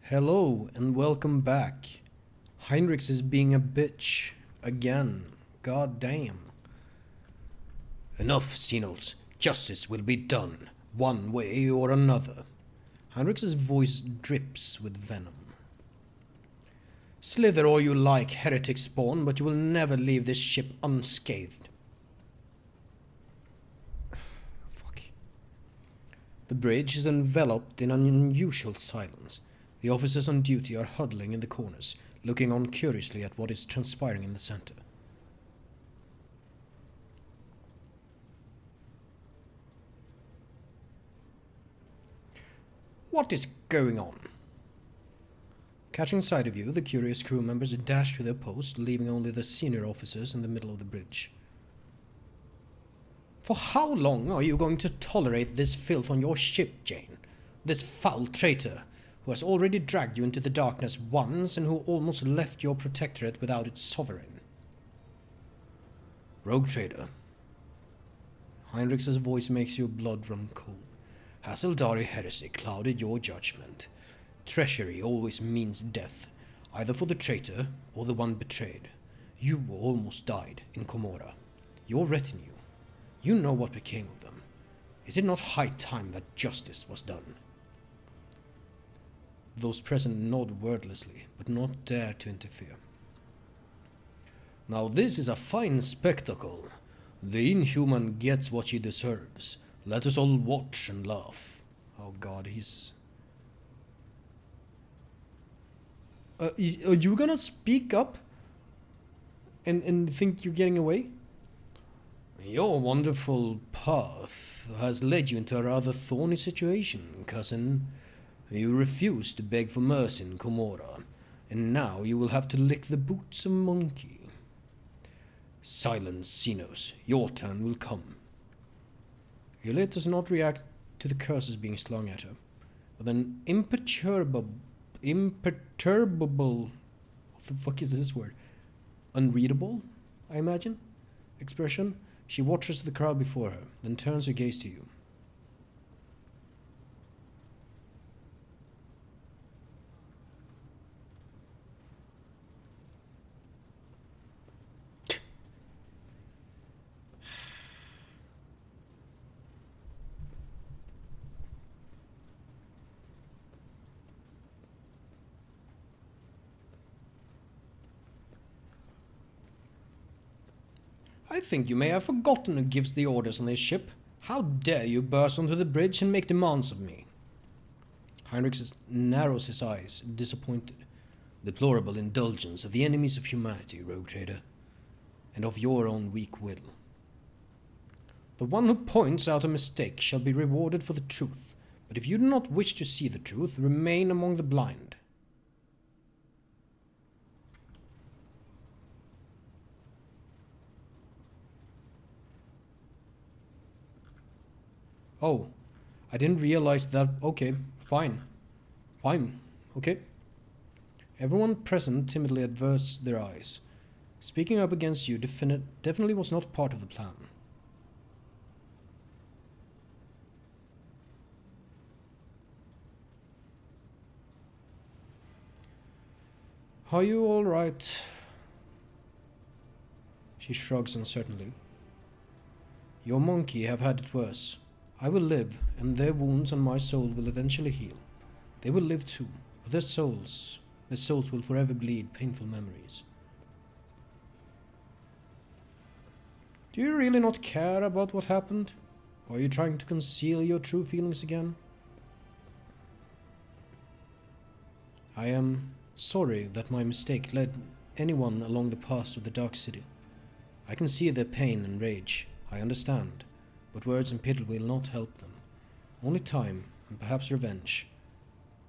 Hello and welcome back. Heinrichs is being a bitch. Again. God damn. Enough, Xenos. Justice will be done, one way or another. Heinrichs' voice drips with venom. Slither all you like, heretic spawn, but you will never leave this ship unscathed. Fuck. The bridge is enveloped in an unusual silence. The officers on duty are huddling in the corners, looking on curiously at what is transpiring in the center. What is going on? Catching sight of you, the curious crew members dash to their posts, leaving only the senior officers in the middle of the bridge. For how long are you going to tolerate this filth on your ship, Jane? This foul traitor, who has already dragged you into the darkness once and who almost left your protectorate without its sovereign. Rogue trader. Heinrichs' voice makes your blood run cold. Hasseldari heresy clouded your judgment. Treachery always means death, either for the traitor or the one betrayed. You almost died in Comora. Your retinue. You know what became of them. Is it not high time that justice was done? Those present nod wordlessly, but not dare to interfere. Now this is a fine spectacle. The inhuman gets what he deserves. Let us all watch and laugh. Oh god, he's... are you gonna speak up? And think you're getting away? Your wonderful path has led you into a rather thorny situation, cousin. You refused to beg for mercy in Comora, and now you will have to lick the boots of a monkey. Silence, Xenos. Your turn will come. Juliet does not react to the curses being slung at her. With an imperturbable... What the fuck is this word? Unreadable, I imagine? Expression. She watches the crowd before her, then turns her gaze to you. I think you may have forgotten who gives the orders on this ship. How dare you burst onto the bridge and make demands of me? Heinrichs narrows his eyes, disappointed. Deplorable indulgence of the enemies of humanity, rogue trader, and of your own weak will. The one who points out a mistake shall be rewarded for the truth, but if you do not wish to see the truth, remain among the blind. Oh, I didn't realize that. Okay, fine. Fine, okay. Everyone present timidly averts their eyes. Speaking up against you definitely was not part of the plan. Are you all right? She shrugs uncertainly. Your monkey have had it worse. I will live, and their wounds on my soul will eventually heal. They will live too, but their souls will forever bleed painful memories. Do you really not care about what happened? Or are you trying to conceal your true feelings again? I am sorry that my mistake led anyone along the path of the Dark City. I can see their pain and rage. I understand. But words and pity will not help them. Only time, and perhaps revenge,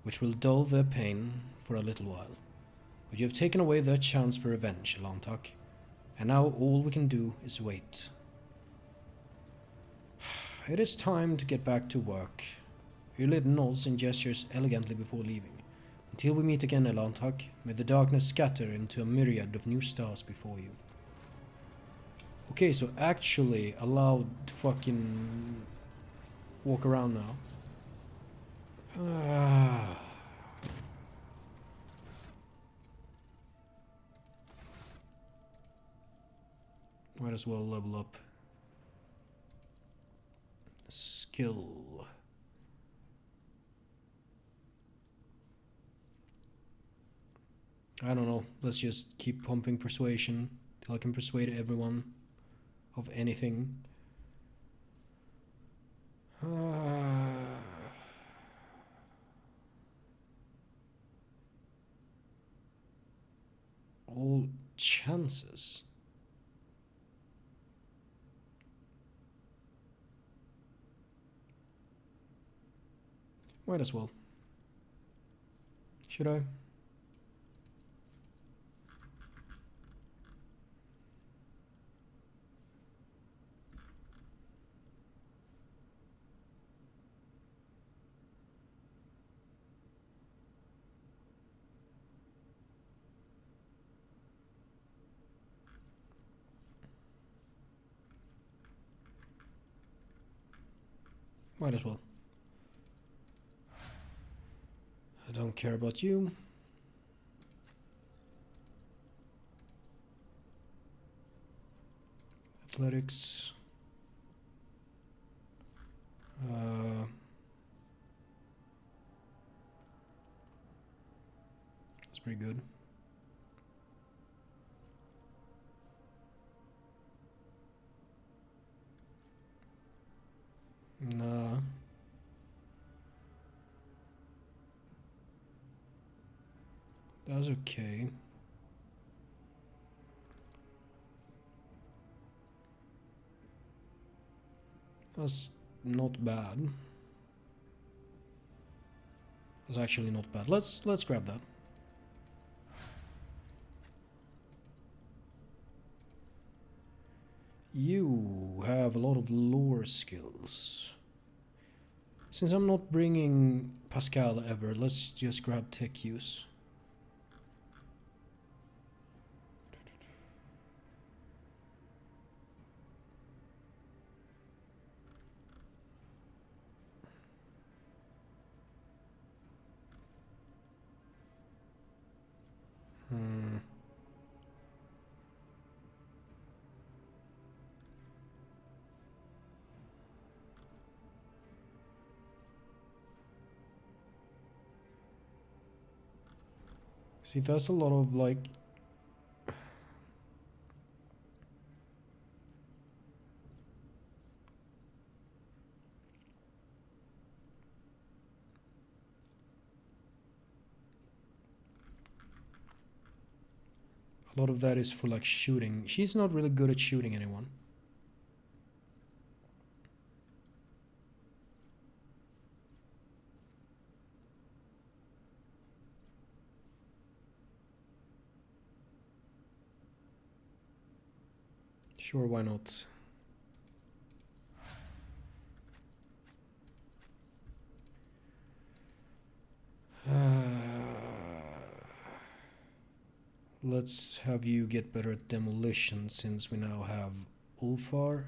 which will dull their pain for a little while. But you have taken away their chance for revenge, Elantak, and now all we can do is wait. It is time to get back to work. Ulit nods and gestures elegantly before leaving. Until we meet again, Elantak, may the darkness scatter into a myriad of new stars before you. Okay, so actually allowed to fucking walk around now. Might as well level up. Skill. I don't know. Let's just keep pumping persuasion till I can persuade everyone of anything. All chances. Might as well. Should I? Might as well. I don't care about you. Athletics. That's pretty good. Nah. That's okay. That's not bad. That's actually not bad. Let's grab that. You have a lot of lore skills. Since I'm not bringing Pascal ever, let's just grab tech use. See, that's a lot of like a lot of that is for like shooting. She's not really good at shooting anyone. Sure, why not? Let's have you get better at demolition since we now have Ulfar.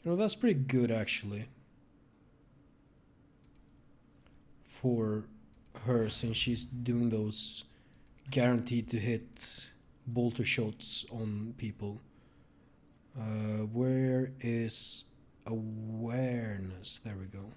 You know, that's pretty good actually for her, since she's doing those guaranteed to hit bolter shots on people. Where is awareness? There we go.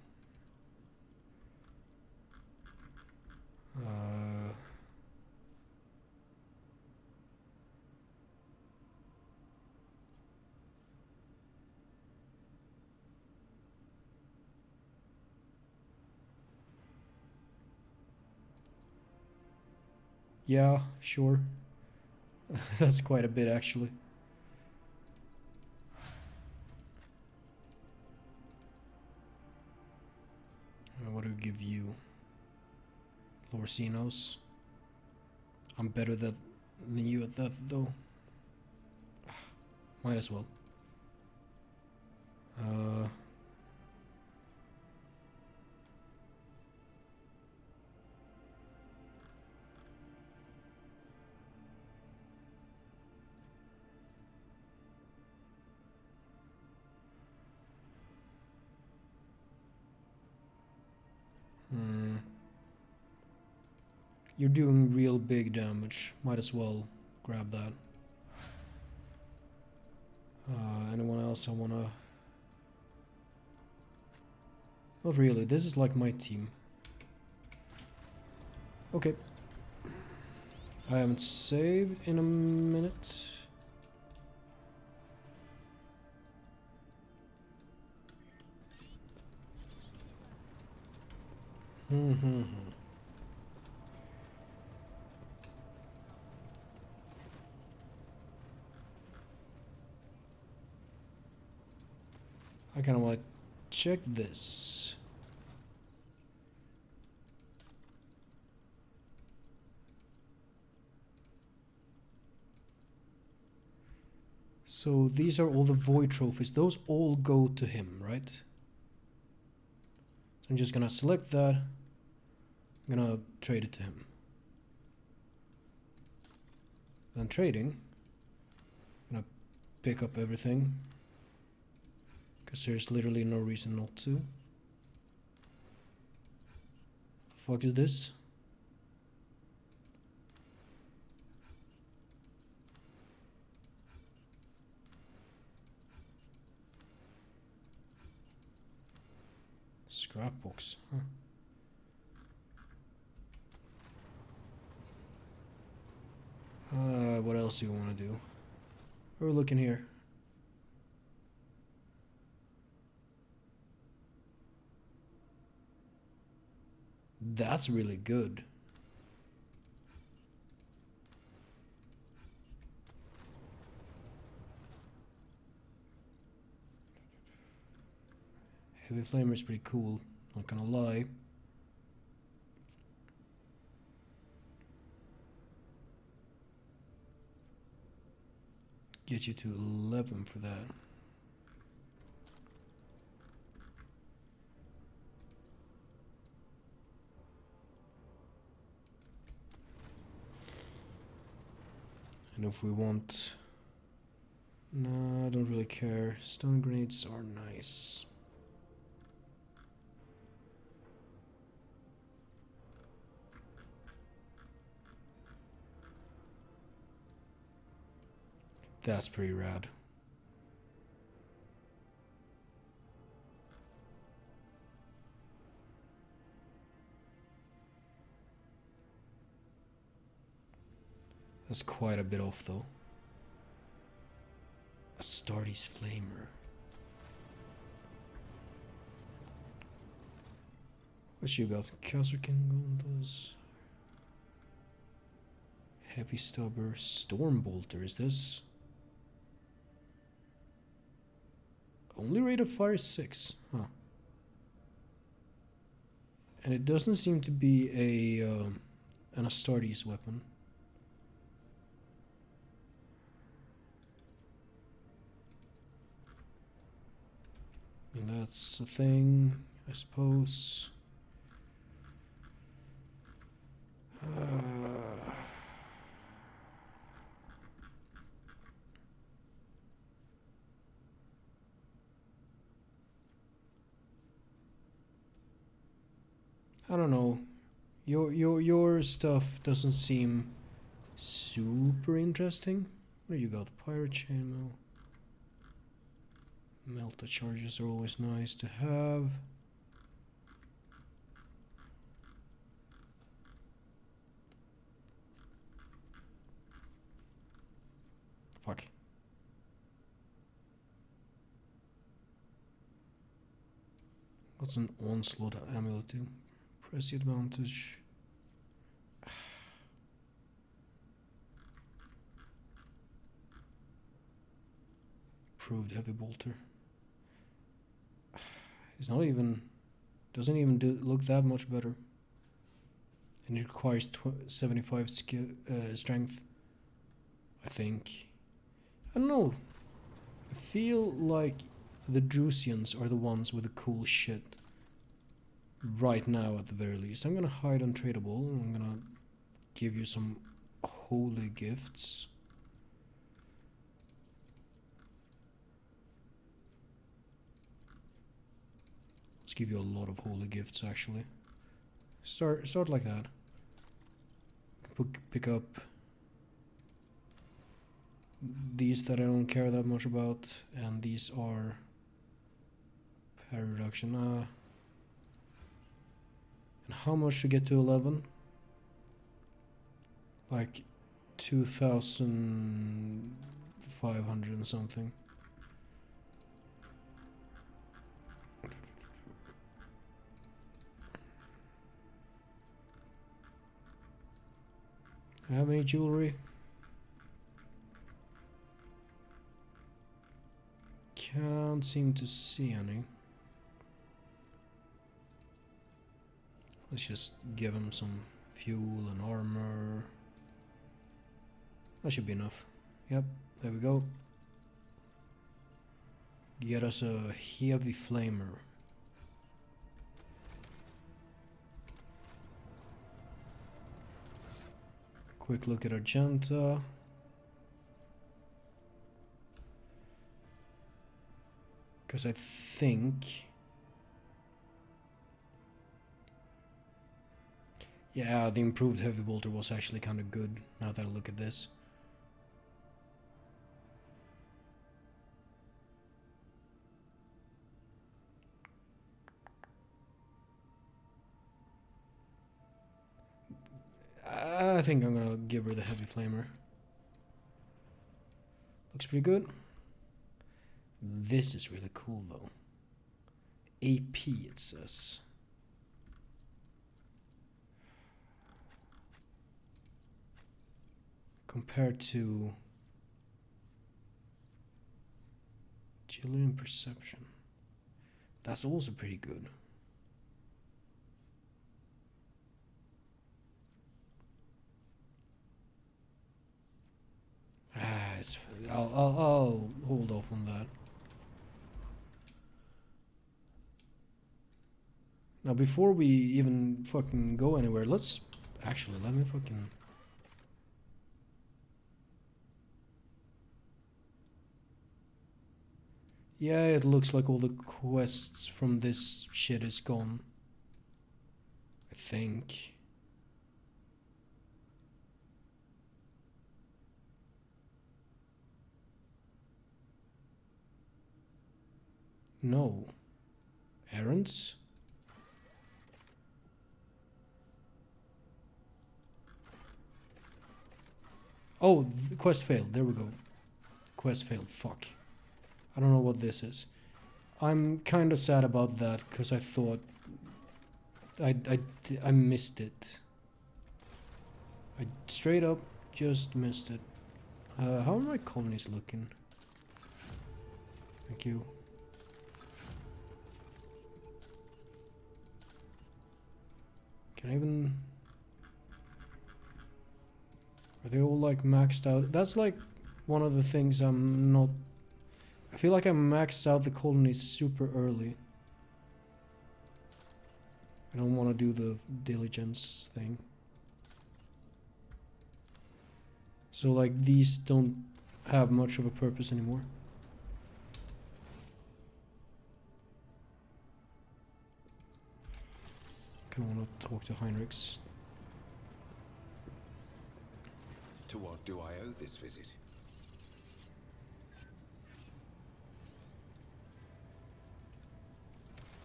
Yeah, sure. That's quite a bit actually. What do we give you? Lord Xenos. I'm better than you at that though. Might as well. You're doing real big damage. Might as well grab that. Anyone else I wanna... Not really, this is like my team. Okay. I haven't saved in a minute. I kind of want to check this. So these are all the void trophies. Those all go to him, right? So I'm just gonna select that. I'm gonna trade it to him. Then trading. I'm gonna pick up everything. Because there's literally no reason not to. The fuck is this? Scrapbox, huh? What else do you want to do? We're looking here. That's really good. Heavy Flamer is pretty cool, not gonna lie. Get you to 11 for that. And if we want... No, I don't really care. Stun grenades are nice. That's pretty rad. That's quite a bit off though. Astartes Flamer. What you got? Kazukin Gondas. Heavy Stubber. Stormbolter, is this? Only rate of fire 6. Huh. And it doesn't seem to be a an Astartes weapon. And that's a thing, I suppose. I don't know. Your stuff doesn't seem super interesting. What do you got? Pirate chainmail. Melta charges are always nice to have. Fuck. What's an onslaught amulet do? Press the advantage. Proved heavy bolter. It's not even, doesn't even look that much better. And it requires 75 strength, I think. I don't know. I feel like the Drusians are the ones with the cool shit. Right now, at the very least. I'm gonna hide untradeable. I'm gonna give you some holy gifts. Let's give you a lot of holy gifts, actually. Start like that. pick up these that I don't care that much about, and these are parry reduction. And how much to get to 11? Like 2,500 and something. Have any jewelry? Can't seem to see any. Let's just give him some fuel and armor. That should be enough. Yep, there we go. Get us a heavy flamer. Quick look at Argenta. Because I think... yeah, the improved heavy bolter was actually kind of good, now that I look at this. I think I'm gonna give her the heavy flamer. Looks pretty good. This is really cool though. AP it says. Compared to agility and perception. That's also pretty good. I'll hold off on that. Now before we even fucking go anywhere, let me fucking... yeah, it looks like all the quests from this shit is gone. I think. No. Errands? Oh, the quest failed. There we go. Quest failed. Fuck. I don't know what this is. I'm kind of sad about that because I thought I missed it. I straight up just missed it. How are my colonies looking? Thank you. Can I even... are they all like maxed out? That's like one of the things I'm not... I feel like I maxed out the colonies super early. I don't want to do the diligence thing. So like these don't have much of a purpose anymore. Kind of want to talk to Heinrichs. To what do I owe this visit?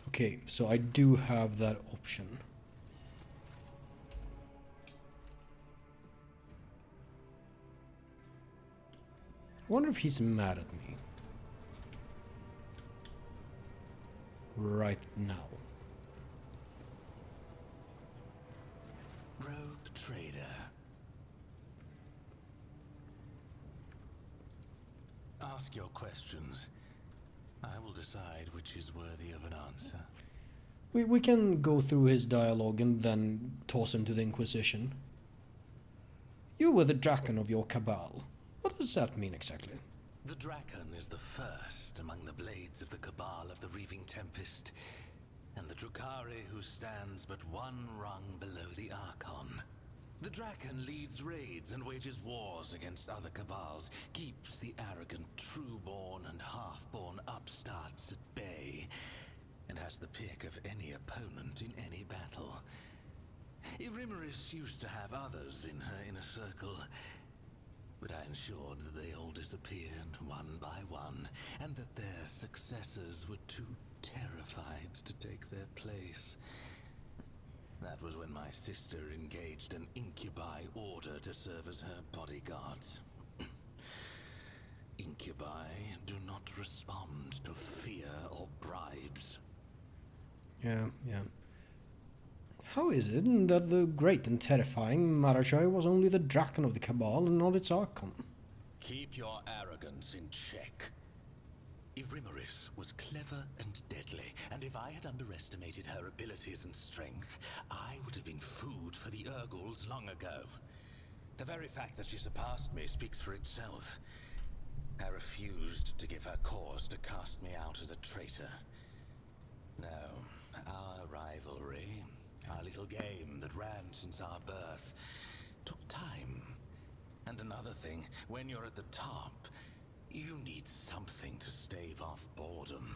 Okay, so I do have that option. I wonder if he's mad at me right now. Rogue trader. Ask your questions. I will decide which is worthy of an answer. We can go through his dialogue and then toss him to the Inquisition. You were the Draken of your cabal. What does that mean exactly? The Draken is the first among the blades of the cabal of the Reaving Tempest, and the Drukhari who stands but one rung below the Archon. The Draken leads raids and wages wars against other cabals, keeps the arrogant true-born and half-born upstarts at bay, and has the pick of any opponent in any battle. It Irimeris used to have others in her inner circle, but I ensured that they all disappeared one by one, and that their successors were too terrified to take their place. That was when my sister engaged an incubi order to serve as her bodyguards. Incubi do not respond to fear or bribes. Yeah. How is it that the great and terrifying Marashai was only the Draken of the Cabal and not its Archon? Keep your arrogance in check. Irimeris was clever and deadly, and if I had underestimated her abilities and strength, I would have been food for the Urgals long ago. The very fact that she surpassed me speaks for itself. I refused to give her cause to cast me out as a traitor. No, our rivalry, our little game that ran since our birth, took time. And another thing, when you're at the top, you need something to stave off boredom.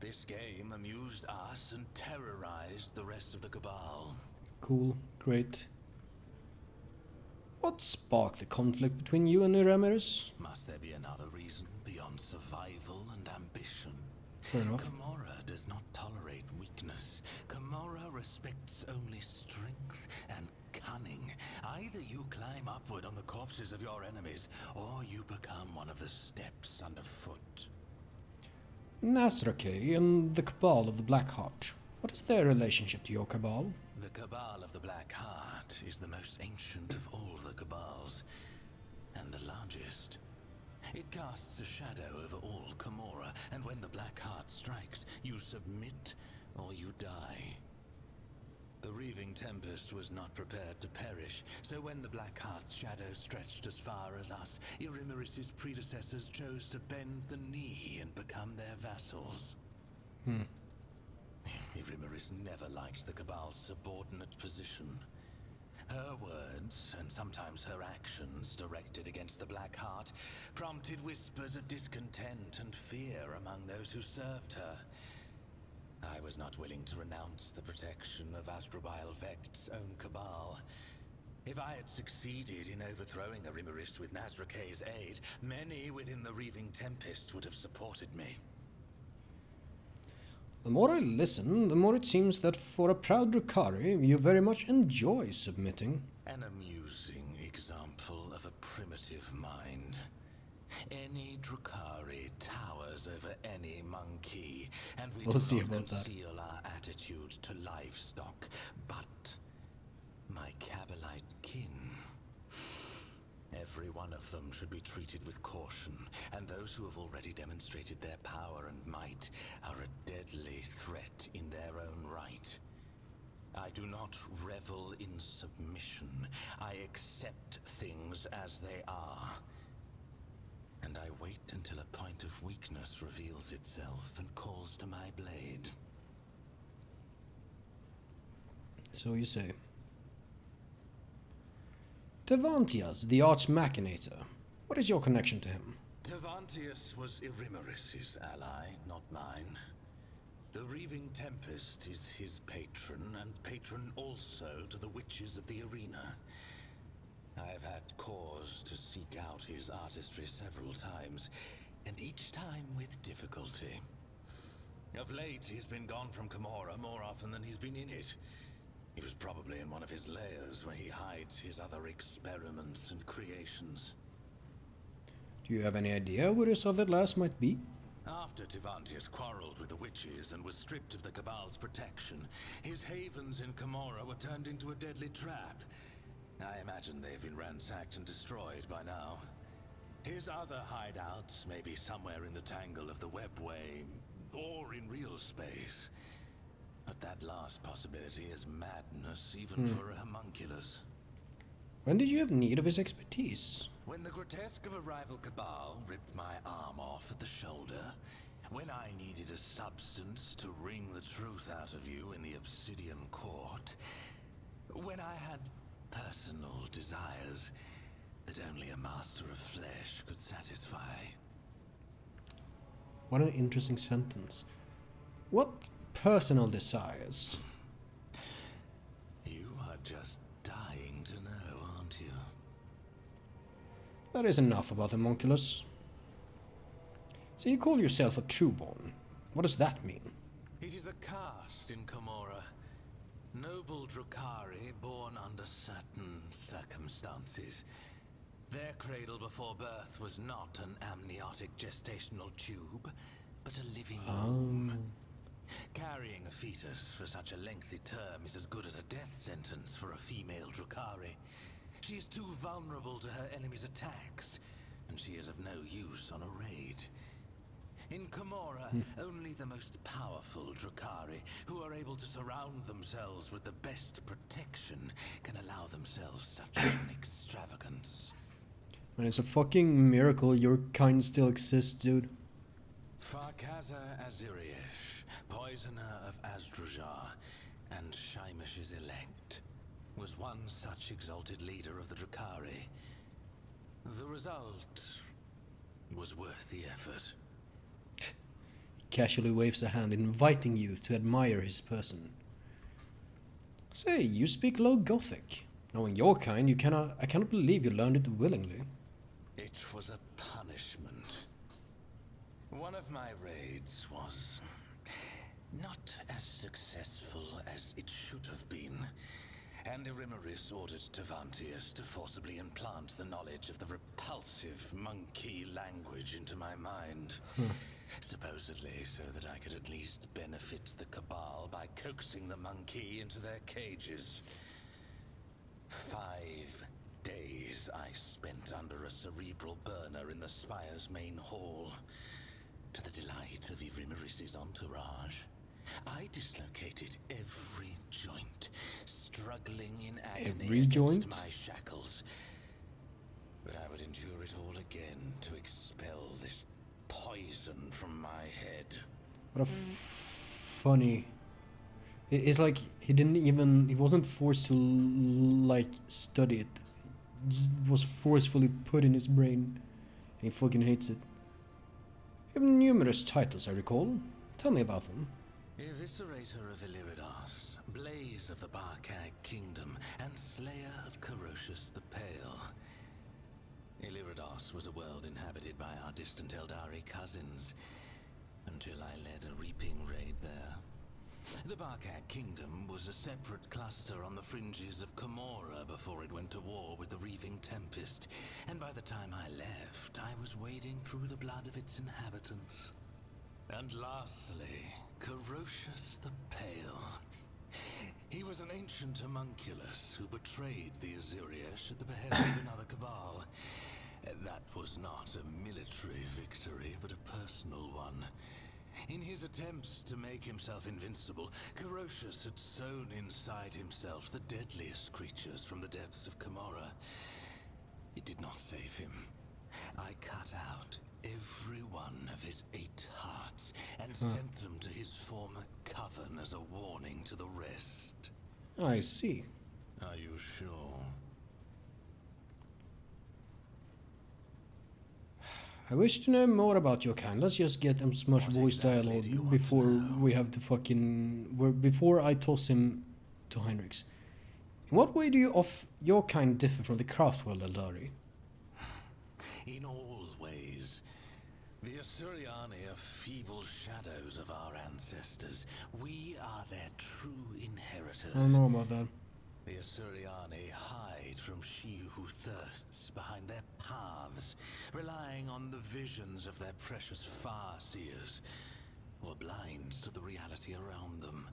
This game amused us and terrorized the rest of the Cabal. Cool, great. What sparked the conflict between you and Irimeris? Must there be another reason beyond survival and ambition? Fair enough. Gamora does not tolerate weakness. Gamora respects only strength and cunning. Either you climb upward on the corpses of your enemies, or you become one of the steps underfoot. Nazrake and the Cabal of the Black Heart. What is their relationship to your Cabal? The Cabal of the Black Heart is the most ancient of all the Cabals, and the largest. It casts a shadow over all Gamora, and when the Black Heart strikes, you submit or you die. The Reaving Tempest was not prepared to perish, so when the Black Heart's shadow stretched as far as us, Irimeris' predecessors chose to bend the knee and become their vassals. Irimeris never liked the Cabal's subordinate position. Her words, and sometimes her actions directed against the Black Heart, prompted whispers of discontent and fear among those who served her. I was not willing to renounce the protection of Astrobial Vect's own Cabal. If I had succeeded in overthrowing Irimeris with Nazrake's aid, many within the Reaving Tempest would have supported me. The more I listen, the more it seems that for a proud Drukhari, you very much enjoy submitting. An amusing example of a primitive mind. Any Drukhari towers over any monkey, and we We'll do see not about that. conceal our attitude to livestock. But my Cabalite kin, every one of them should be treated with caution, and those who have already demonstrated their power and might are a deadly threat in their own right. I do not revel in submission. I accept things as they are. And I wait until a point of weakness reveals itself and calls to my blade. So you say. Tevantias, the Arch Machinator. What is your connection to him? Tevantius was Irimeris' ally, not mine. The Reaving Tempest is his patron, and patron also to the witches of the arena. I have had cause to seek out his artistry several times, and each time with difficulty. Of late, he's been gone from Gamora more often than he's been in it. He was probably in one of his lairs where he hides his other experiments and creations. Do you have any idea where his other lairs might be? After Tevantius quarreled with the witches and was stripped of the Cabal's protection, his havens in Gamora were turned into a deadly trap. I imagine they've been ransacked and destroyed by now. His other hideouts may be somewhere in the tangle of the webway, or in real space. But that last possibility is madness, even for a homunculus. When did you have need of his expertise? When the grotesque of a rival Cabal ripped my arm off at the shoulder, when I needed a substance to wring the truth out of you in the Obsidian Court, when I had personal desires that only a master of flesh could satisfy. What an interesting sentence. What personal desires? You are That is enough about the homunculus. So you call yourself a trueborn. What does that mean? It is a caste in Camorra. Noble Drukhari born under certain circumstances. Their cradle before birth was not an amniotic gestational tube, but a living womb. Carrying a fetus for such a lengthy term is as good as a death sentence for a female Drukhari. She is too vulnerable to her enemy's attacks, and she is of no use on a raid. In Camorra, only the most powerful Drukhari, who are able to surround themselves with the best protection, can allow themselves such an extravagance. And it's a fucking miracle your kind still exists, dude. Farkaza Aziriesh, poisoner of Azdrujar, and Shaimish's elect, was one such exalted leader of the Drukhari. The result was worth the effort. He casually waves a hand, inviting you to admire his person. Say, you speak low Gothic. Knowing your kind, I cannot believe you learned it willingly. It was a punishment. One of my raids was not as successful as it should have been, and Irimaris ordered Tavantius to forcibly implant the knowledge of the repulsive monkey language into my mind. Supposedly so that I could at least benefit the Cabal by coaxing the monkey into their cages. 5 days I spent under a cerebral burner in the Spire's main hall. To the delight of Irimaris' entourage, I dislocated every joint, struggling in agony Every against joint? my shackles. But I would endure it all again to expel this poison from my head. What a funny... It's like he wasn't forced to, like, study it. It just was forcefully put in his brain. And he fucking hates it. You have numerous titles, I recall. Tell me about them. Eviscerator of Illiridas, Blaze of the Barkag Kingdom, and Slayer of Corocius the Pale. Illiridas was a world inhabited by our distant Eldari cousins, until I led a reaping raid there. The Barkag Kingdom was a separate cluster on the fringes of Camorra before it went to war with the Reaving Tempest, and by the time I left, I was wading through the blood of its inhabitants. And lastly, Corocius the Pale. He was an ancient homunculus who betrayed the Aziriesh at the behest of another Cabal. That was not a military victory, but a personal one. In his attempts to make himself invincible, Corocius had sown inside himself the deadliest creatures from the depths of Camorra. It did not save him. I cut out every one of his 8 hearts and sent them to his former coven as a warning to the rest. I see. Are you sure? I wish to know more about your kind. Let's just get as much What voice exactly dialogue do you want before to know? we have to fucking... before I toss him to Heinrichs. In what way do you of your kind differ from the Craftworld Eldari? In all ways. The Asuriani are feeble shadows of our ancestors. We are their true inheritors. I don't know about that. The Asuriani hide from she who thirsts behind their paths, relying on the visions of their precious far-seers, or blind to the reality around them.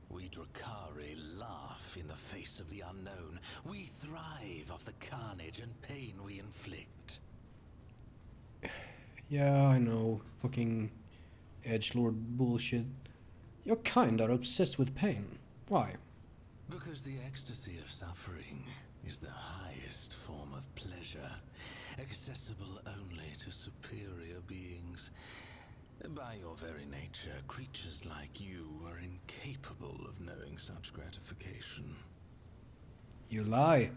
We Drukhari laugh in the face of the unknown. We thrive off the carnage and pain we inflict. Yeah, I know. Fucking edgelord bullshit. Your kind are obsessed with pain. Why? Because the ecstasy of suffering is the highest form of pleasure, accessible only to superior beings. By your very nature, creatures like you are incapable of knowing such gratification. You lie.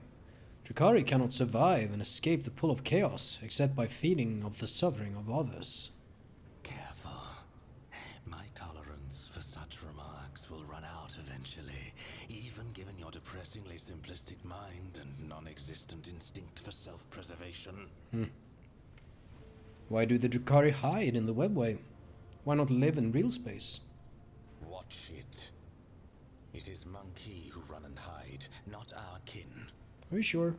Drukhari cannot survive and escape the pull of chaos, except by feeding of the suffering of others. Careful. My tolerance for such remarks will run out out eventually, even given your depressingly simplistic mind and non-existent instinct for self-preservation. Why do the Drukhari hide in the webway? Why not live in real space? Watch it. It is Monkey who run and hide, not our kin. Are you sure?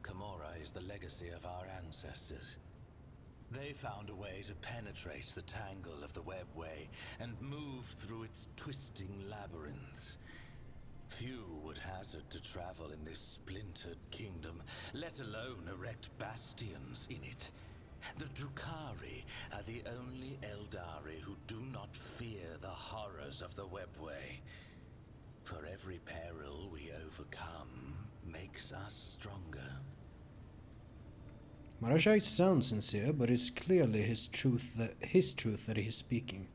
Camorra is the legacy of our ancestors. They found a way to penetrate the tangle of the webway and move through its twisting labyrinths. Few would hazard to travel in this splintered kingdom, let alone erect bastions in it. The Drukhari are the only Eldari who do not fear the horrors of the webway. For every peril we overcome makes us stronger. Marashai sounds sincere, but it's clearly his truth that he is speaking.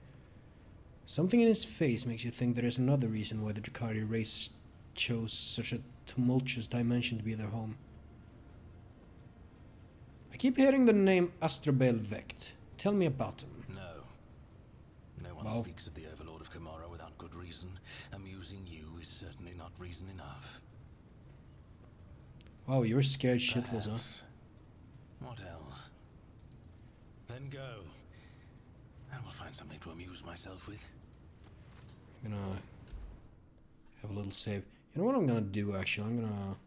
Something in his face makes you think there is another reason why the Drukhari race chose such a tumultuous dimension to be their home. I keep hearing the name Astrobel Vect. Tell me about him. No one speaks of the Overlord of Camorra without good reason. Amusing you is certainly not reason enough. Wow, you're scared shitless, huh? Perhaps. What else? Then go. I will find something to amuse myself with. I'm gonna have a little save. You know what I'm gonna do actually? I'm gonna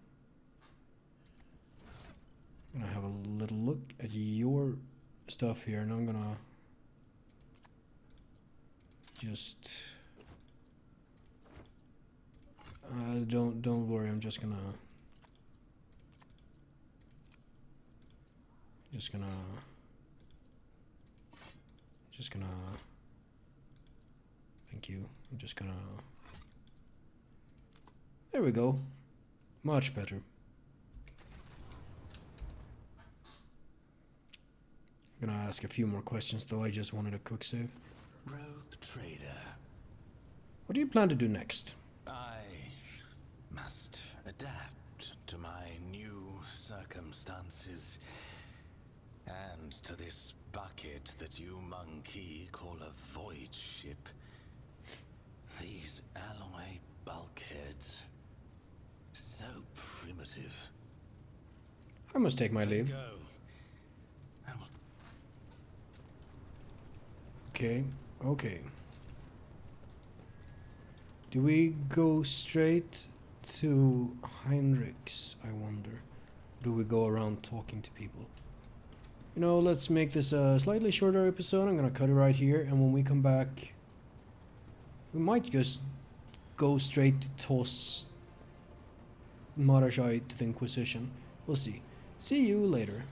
have a little look at your stuff here, and I'm gonna just don't worry. I'm just gonna thank you. I'm just gonna, there we go, much better. I'm gonna ask a few more questions though. I just wanted a quick save. Rogue trader. What do you plan to do next? I must adapt to my new circumstances and to this bucket that you monkey call a void ship. These alloy bulkheads, so primitive. I must take my leave. Go. I will. Okay. Do we go straight to Heinrich's, I wonder? Or do we go around talking to people? You know, let's make this a slightly shorter episode. I'm gonna cut it right here, and when we come back, we might just go straight to toss Marashai to the Inquisition. We'll see. See you later.